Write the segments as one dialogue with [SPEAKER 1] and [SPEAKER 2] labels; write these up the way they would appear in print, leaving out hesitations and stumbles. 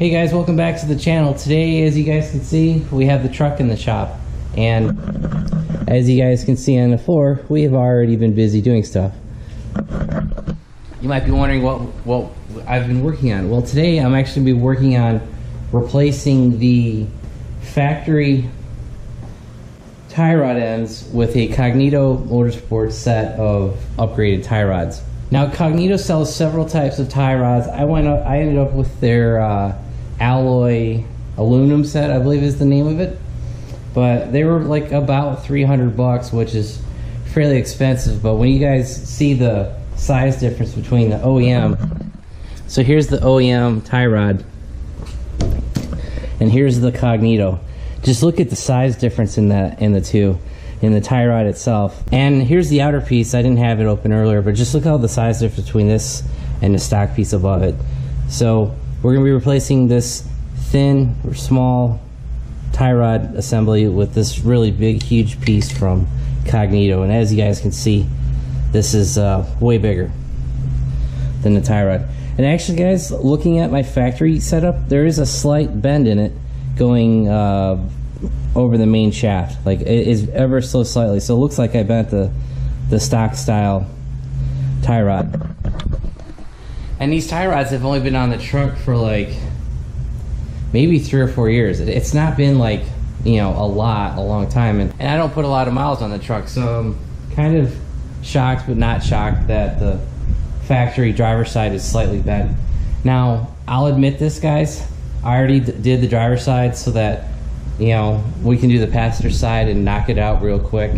[SPEAKER 1] Hey guys, welcome back to the channel. Today, as you guys can see, we have the truck in the shop, and as you guys can see on the floor, we have already been busy doing stuff. You might be wondering what I've been working on. Well, today I'm actually be working on replacing the factory tie rod ends with a Cognito Motorsports set of upgraded tie rods. Now, Cognito sells several types of tie rods. I ended up with their alloy aluminum set, I believe is the name of it, but they were like about 300 bucks, which is fairly expensive. But when you guys see the size difference between the OEM, so here's the OEM tie rod and here's the Cognito. Just look at the size difference in the two, in the tie rod itself. And here's the outer piece. I didn't have it open earlier, but just look how the size difference between this and the stock piece above it. So we're going to be replacing this thin or small tie rod assembly with this really big, huge piece from Cognito. And as you guys can see, this is way bigger than the tie rod. And actually, guys, looking at my factory setup, there is a slight bend in it going over the main shaft. Like, it is ever so slightly. So it looks like I bent the stock style tie rod. And these tie rods have only been on the truck for like maybe 3 or 4 years. It's not been like, you know, a long time. And I don't put a lot of miles on the truck, so I'm kind of shocked but not shocked that the factory driver's side is slightly bent. Now, I'll admit this, guys, I already did the driver's side so that, you know, we can do the passenger side and knock it out real quick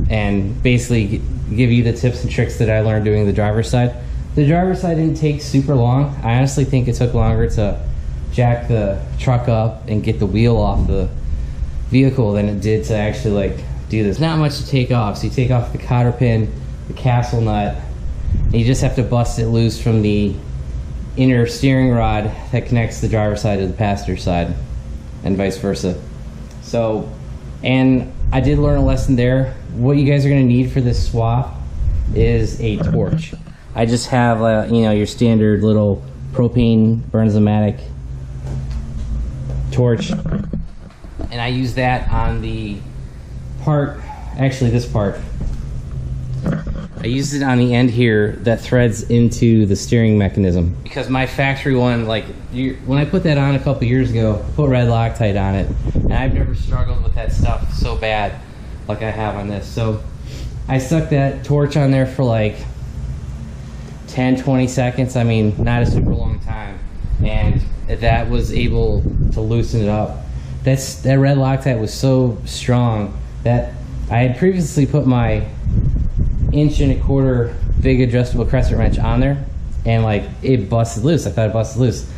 [SPEAKER 1] and basically give you the tips and tricks that I learned doing the driver's side. The driver's side didn't take super long. I honestly think it took longer to jack the truck up and get the wheel off the vehicle than it did to actually like do this. Not much to take off. So you take off the cotter pin, the castle nut, and you just have to bust it loose from the inner steering rod that connects the driver's side to the passenger side, and vice versa. So, and I did learn a lesson there. What you guys are going to need for this swap is a torch. I just have you know, your standard little propane Bernzomatic torch, and I use that on the part, actually this part, I used it on the end here that threads into the steering mechanism, because my factory one, like, when I put that on a couple years ago, I put red Loctite on it, and I've never struggled with that stuff so bad like I have on this. So I stuck that torch on there for like 10-20 seconds. I mean, not a super long time, and that was able to loosen it up. That red Loctite was so strong that I had previously put my 1.25 inch big adjustable crescent wrench on there, and like, it busted loose. I thought it busted loose.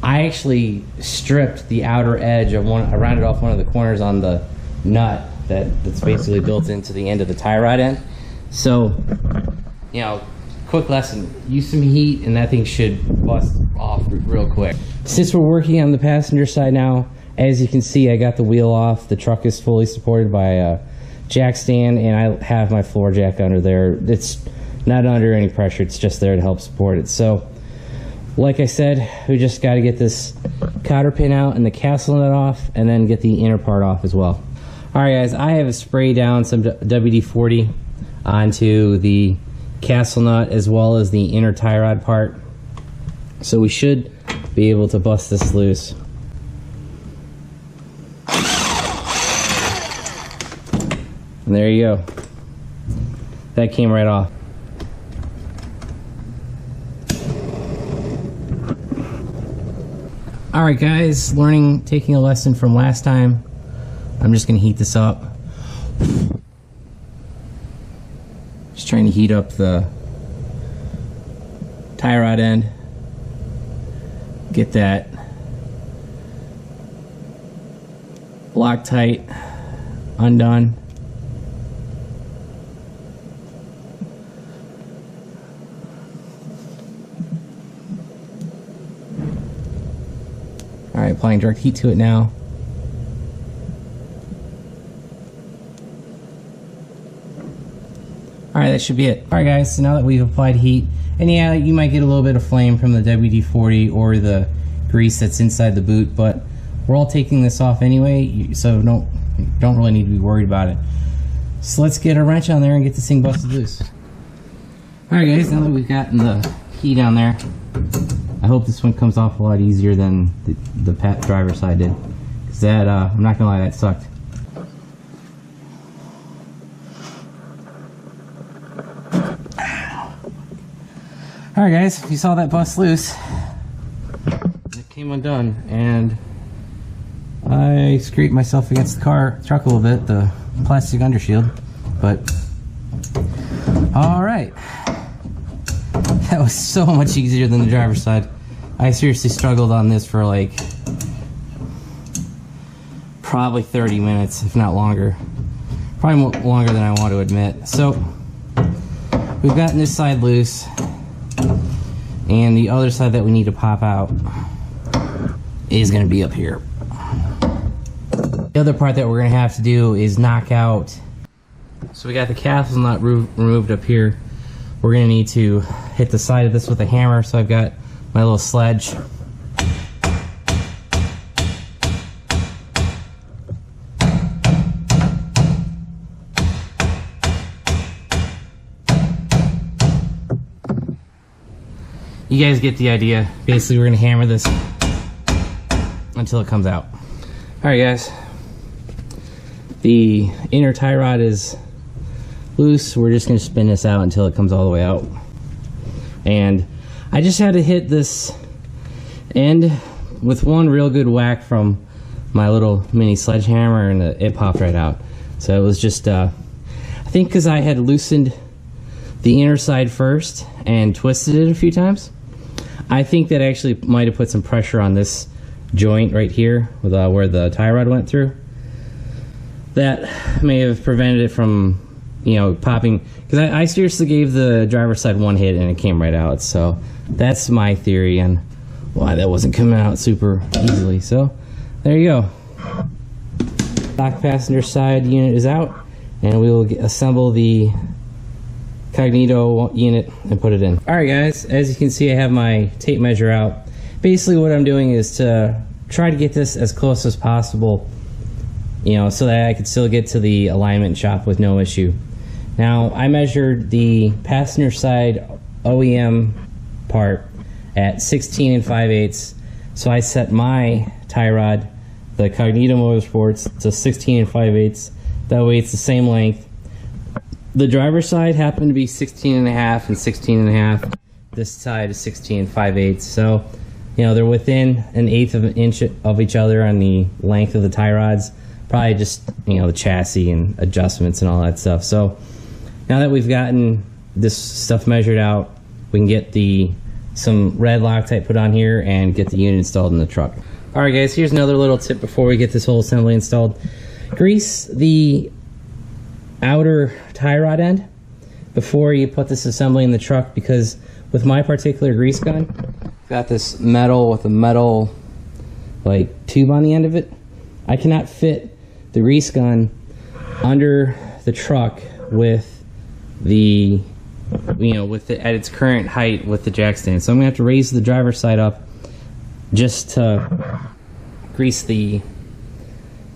[SPEAKER 1] I actually stripped the outer edge of one. I rounded off one of the corners on the nut that's basically built into the end of the tie rod end. So, you know, quick lesson, use some heat and that thing should bust off real quick. Since we're working on the passenger side now, as you can see, I got the wheel off. The truck is fully supported by a jack stand, and I have my floor jack under there. It's not under any pressure, it's just there to help support it. So like I said, we just got to get this cotter pin out and the castle nut off, and then get the inner part off as well. Alright guys, I have sprayed down some WD-40 onto the castle nut as well as the inner tie rod part, so we should be able to bust this loose. And there you go. That came right off. Alright guys, taking a lesson from last time. I'm just going to heat this up. Just trying to heat up the tie rod end. Get that Loctite undone. Alright, applying direct heat to it now. Alright, that should be it. Alright guys, so now that we've applied heat, and yeah, you might get a little bit of flame from the WD-40 or the grease that's inside the boot, but we're all taking this off anyway, so don't really need to be worried about it. So let's get a wrench on there and get this thing busted loose. Alright guys, now that we've gotten the key down there, I hope this one comes off a lot easier than the driver's side did. Because that, I'm not gonna lie, that sucked. Alright guys, you saw that bust loose. It came undone, and I scraped myself against the truck a little bit, the plastic undershield, but alright. That was so much easier than the driver's side. I seriously struggled on this for like probably 30 minutes, if not longer. Probably longer than I want to admit. So we've gotten this side loose, and the other side that we need to pop out is going to be up here. The other part that we're going to have to do is knock out. So we got the castle nut removed up here. We're going to need to hit the side of this with a hammer. So I've got my little sledge. You guys get the idea. Basically, we're going to hammer this until it comes out. Alright guys, the inner tie rod is loose. We're just going to spin this out until it comes all the way out. And I just had to hit this end with one real good whack from my little mini sledgehammer, and it popped right out. So it was just, I think because I had loosened the inner side first and twisted it a few times, I think that actually might have put some pressure on this joint right here with where the tie rod went through. That may have prevented it from, you know, popping, because I seriously gave the driver's side one hit and it came right out. So that's my theory on why that wasn't coming out super easily. So there you go. Stock passenger side unit is out, and we will assemble the Cognito unit and put it in. Alright guys, as you can see, I have my tape measure out. Basically what I'm doing is to try to get this as close as possible, you know, so that I could still get to the alignment shop with no issue. Now, I measured the passenger side OEM part at 16 5/8, so I set my tie rod, the Cognito Motorsports, to 16 5/8. That way it's the same length. The driver's side happened to be 16.5 and 16.5. This side is 16 5/8. So, you know, they're within an eighth of an inch of each other on the length of the tie rods. Probably just, you know, the chassis and adjustments and all that stuff. So now that we've gotten this stuff measured out, we can get some red Loctite put on here and get the unit installed in the truck. Alright guys, here's another little tip before we get this whole assembly installed. Grease the outer tie rod end before you put this assembly in the truck, because with my particular grease gun, I've got this metal with a metal like tube on the end of it. I cannot fit the grease gun under the truck with the, you know, with it at its current height with the jack stand. So I'm gonna have to raise the driver's side up just to grease the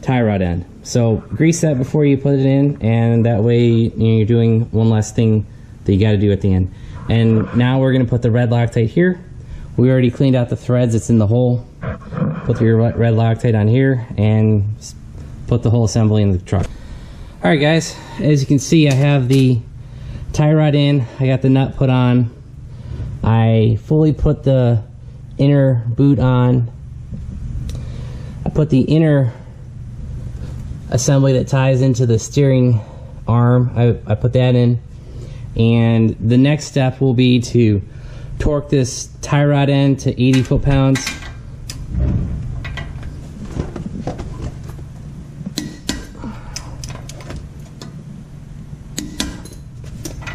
[SPEAKER 1] tie rod end. So grease that before you put it in, and that way, you know, you're doing one less thing that you got to do at the end. And now we're going to put the red Loctite here. We already cleaned out the threads. It's in the hole. Put your red Loctite on here and put the whole assembly in the truck. Alright guys, as you can see, I have the tie rod in. I got the nut put on. I fully put the inner boot on. I put the inner assembly that ties into the steering arm. I put that in, and the next step will be to torque this tie rod end to 80 foot-pounds.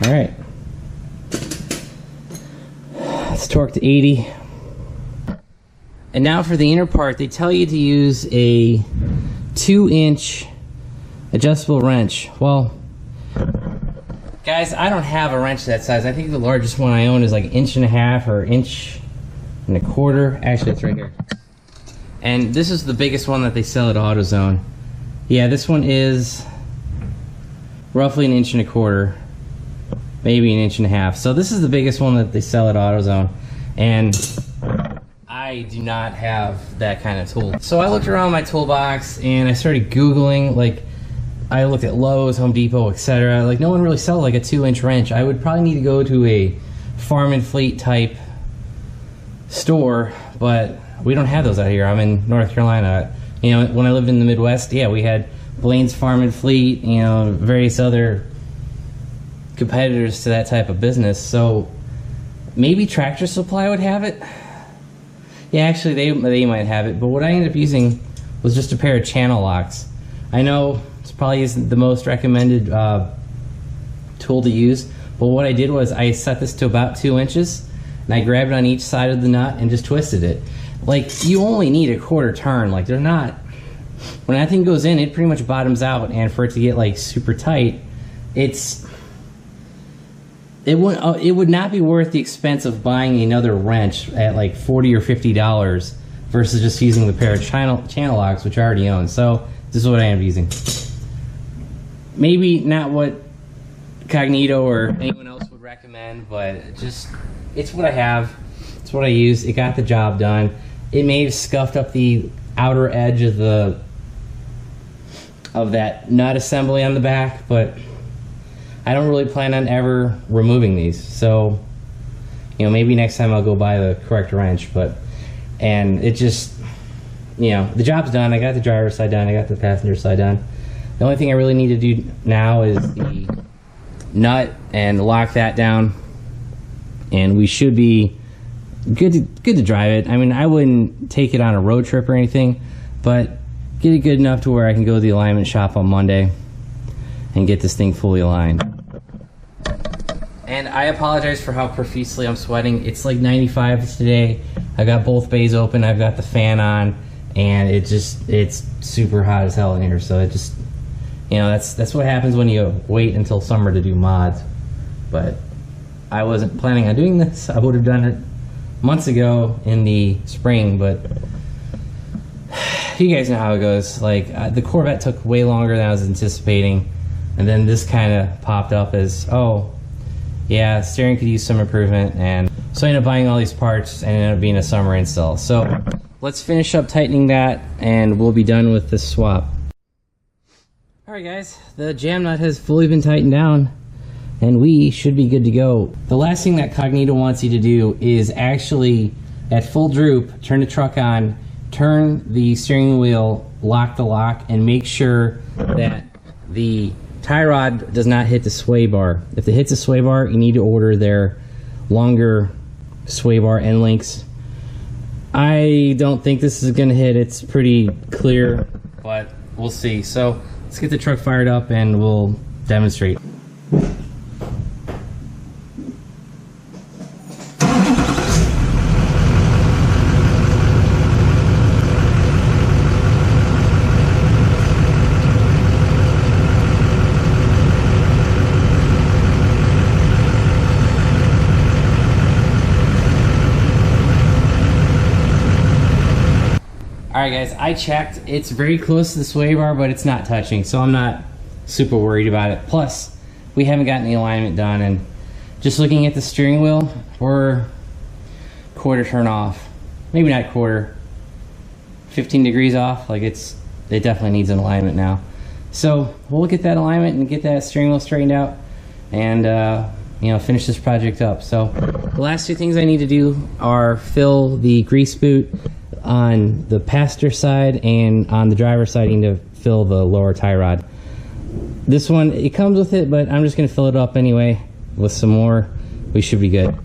[SPEAKER 1] Alright, let's torque to 80. And now for the inner part, they tell you to use a 2-inch adjustable wrench. Well, guys, I don't have a wrench that size. I think the largest one I own is like 1.5 inches or and a quarter. Actually, it's right here. And this is the biggest one that they sell at AutoZone. Yeah, this one is roughly 1 1/4 inches, maybe 1.5 inches. So this is the biggest one that they sell at AutoZone, and I do not have that kind of tool. So I looked around my toolbox and I started Googling, like I looked at Lowe's, Home Depot, etc. Like no one really sells like a 2-inch wrench. I would probably need to go to a Farm and Fleet type store, but we don't have those out here. I'm in North Carolina. You know, when I lived in the Midwest, yeah, we had Blaine's Farm and Fleet, you know, various other competitors to that type of business. So maybe Tractor Supply would have it. Yeah, actually they might have it, but what I ended up using was just a pair of channel locks. I know it's probably isn't the most recommended tool to use, but what I did was I set this to about 2 inches, and I grabbed it on each side of the nut and just twisted it. Like, you only need a quarter turn. Like, they're not, when that thing goes in, it pretty much bottoms out, and for it to get like super tight, it would not be worth the expense of buying another wrench at like $40 or $50 versus just using the pair of channel locks, which I already own. So this is what I am using. Maybe not what Cognito or anyone else would recommend, but just, it's what I have. It's what I use. It got the job done. It may have scuffed up the outer edge of that nut assembly on the back, but I don't really plan on ever removing these. So, you know, maybe next time I'll go buy the correct wrench, and it just, you know, the job's done. I got the driver's side done. I got the passenger side done. The only thing I really need to do now is the nut and lock that down, and we should be good to drive it. I mean, I wouldn't take it on a road trip or anything, but get it good enough to where I can go to the alignment shop on Monday and get this thing fully aligned. And I apologize for how profusely I'm sweating. It's like 95 today. I got both bays open. I've got the fan on, and it's super hot as hell in here. So it just, you know, that's what happens when you wait until summer to do mods. But I wasn't planning on doing this. I would have done it months ago in the spring, but you guys know how it goes. Like, the Corvette took way longer than I was anticipating, and then this kind of popped up as, oh yeah, steering could use some improvement, and so I ended up buying all these parts and it ended up being a summer install. So let's finish up tightening that and we'll be done with this swap. Alright guys, the jam nut has fully been tightened down and we should be good to go. The last thing that Cognito wants you to do is actually, at full droop, turn the truck on, turn the steering wheel, lock the lock, and make sure that the tie rod does not hit the sway bar. If it hits a sway bar, you need to order their longer sway bar end links. I don't think this is going to hit. It's pretty clear, but we'll see. So let's get the truck fired up and we'll demonstrate. Alright guys, I checked. It's very close to the sway bar, but it's not touching, so I'm not super worried about it. Plus, we haven't gotten the alignment done, and just looking at the steering wheel, we're quarter turn off. Maybe not quarter, 15 degrees off. Like, it definitely needs an alignment now. So we'll get that alignment and get that steering wheel straightened out and you know, finish this project up. So the last two things I need to do are fill the grease boot on the passenger side, and on the driver's side I need to fill the lower tie rod. This one, it comes with it, but I'm just going to fill it up anyway with some more. We should be good.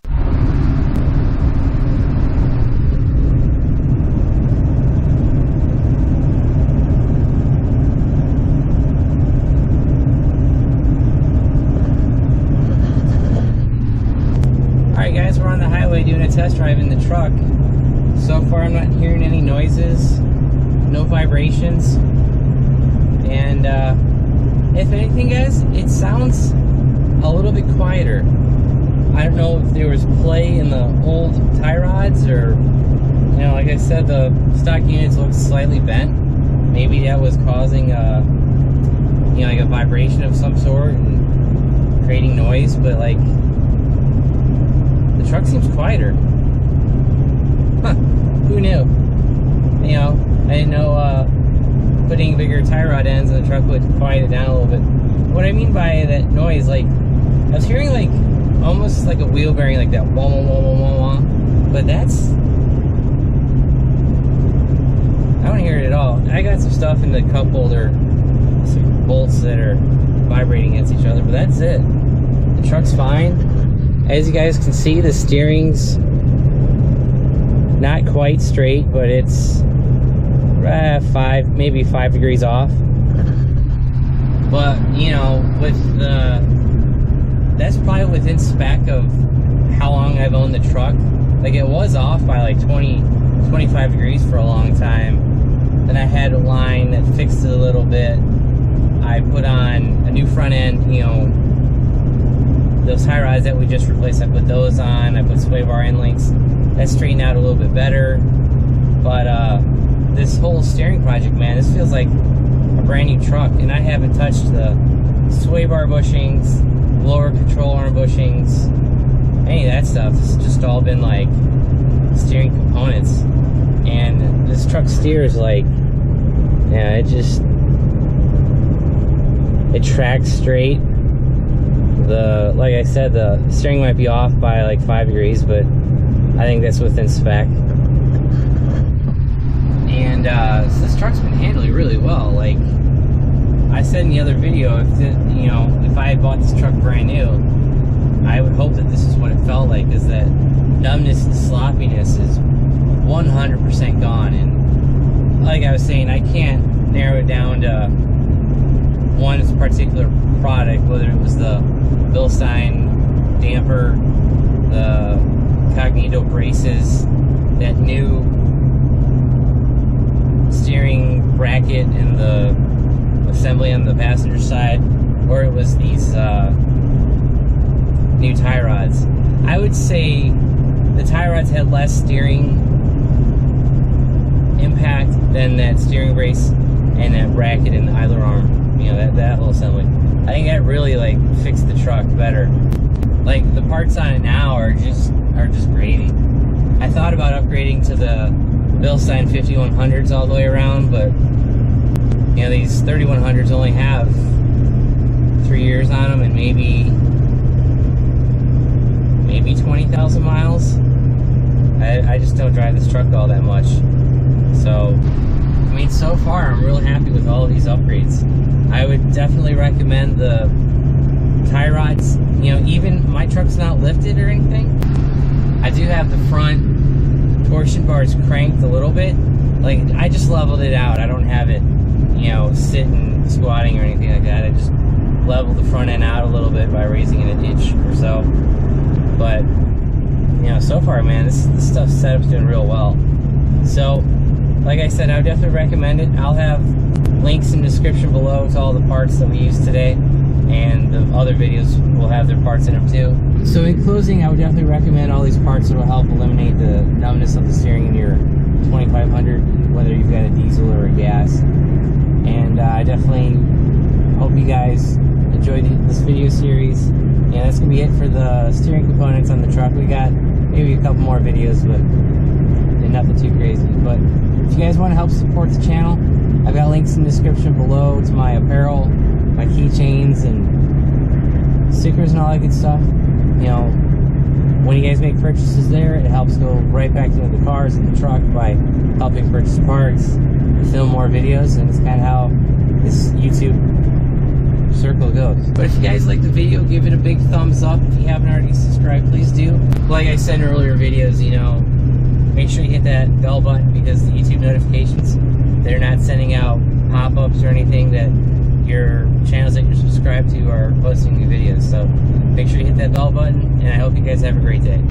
[SPEAKER 1] Alright guys, we're on the highway doing a test drive in the truck. So far I'm not hearing any noises, no vibrations, and if anything guys, it sounds a little bit quieter. I don't know if there was play in the old tie rods, or, you know, like I said, the stock units look slightly bent. Maybe that was causing a, you know, like a vibration of some sort and creating noise, but like, the truck seems quieter. Huh, who knew? You know, I didn't know putting bigger tie rod ends in the truck would quiet it down a little bit. What I mean by that noise, like, I was hearing like almost like a wheel bearing, like that wah wah wah wah wah wah, but that's, I don't hear it at all. I got some stuff in the cup holder, some bolts that are vibrating against each other, but that's it. The truck's fine. As you guys can see, the steering's not quite straight, but it's maybe 5 degrees off. But, you know, with the, that's probably within spec of how long I've owned the truck. Like, it was off by like 25 degrees for a long time. Then I had a line that fixed it a little bit. I put on a new front end, you know, those tie rods that we just replaced, I put those on. I put sway bar end links. That straightened out a little bit better. But this whole steering project, man, this feels like a brand new truck. And I haven't touched the sway bar bushings, lower control arm bushings, any of that stuff. It's just all been like steering components. And this truck steers like, yeah, it tracks straight. Like I said, the steering might be off by like 5 degrees, but I think that's within spec. And so this truck's been handling really well. Like I said in the other video, if I had bought this truck brand new, I would hope that this is what it felt like, is that numbness and sloppiness is 100% gone. And like I was saying, I can't narrow it down to one particular product, whether it was the Bilstein damper, the Cognito braces, that new steering bracket and the assembly on the passenger side, or it was these new tie rods. I would say the tie rods had less steering impact than that steering brace and that bracket and the idler arm, you know, that whole assembly. I think that really like fixed the truck better. Like the parts on it now are just gravy. I thought about upgrading to the Bilstein 5100s all the way around, but you know, these 3100s only have 3 years on them and maybe 20,000 miles. I just don't drive this truck all that much. So, I mean, so far I'm really happy with all of these upgrades. I would definitely recommend the tie rods. You know, even my truck's not lifted or anything. I do have the front torsion bars cranked a little bit. Like, I just leveled it out. I don't have it, you know, sitting, squatting or anything like that. I just leveled the front end out a little bit by raising it an inch or so. But, you know, so far, man, this stuff setup's doing real well. So, like I said, I would definitely recommend it. I'll have links in the description below to all the parts that we used today, and the other videos will have their parts in them too. So in closing, I would definitely recommend all these parts that will help eliminate the numbness of the steering in your 2500, whether you've got a diesel or a gas. And I definitely hope you guys enjoyed this video series. Yeah, that's gonna be it for the steering components on the truck. We got maybe a couple more videos, but nothing too crazy. But if you guys want to help support the channel, I've got links in the description below to my apparel, my keychains and stickers and all that good stuff. You know, when you guys make purchases there, it helps go right back into the cars and the truck by helping purchase parts and film more videos, and it's kind of how this YouTube circle goes. But if you guys like the video, give it a big thumbs up. If you haven't already subscribed, please do. Like I said in earlier videos, you know, make sure you hit that bell button, because the YouTube notifications, they're not sending out pop-ups or anything that your channels that you're subscribed to are posting new videos. So make sure you hit that bell button, and I hope you guys have a great day.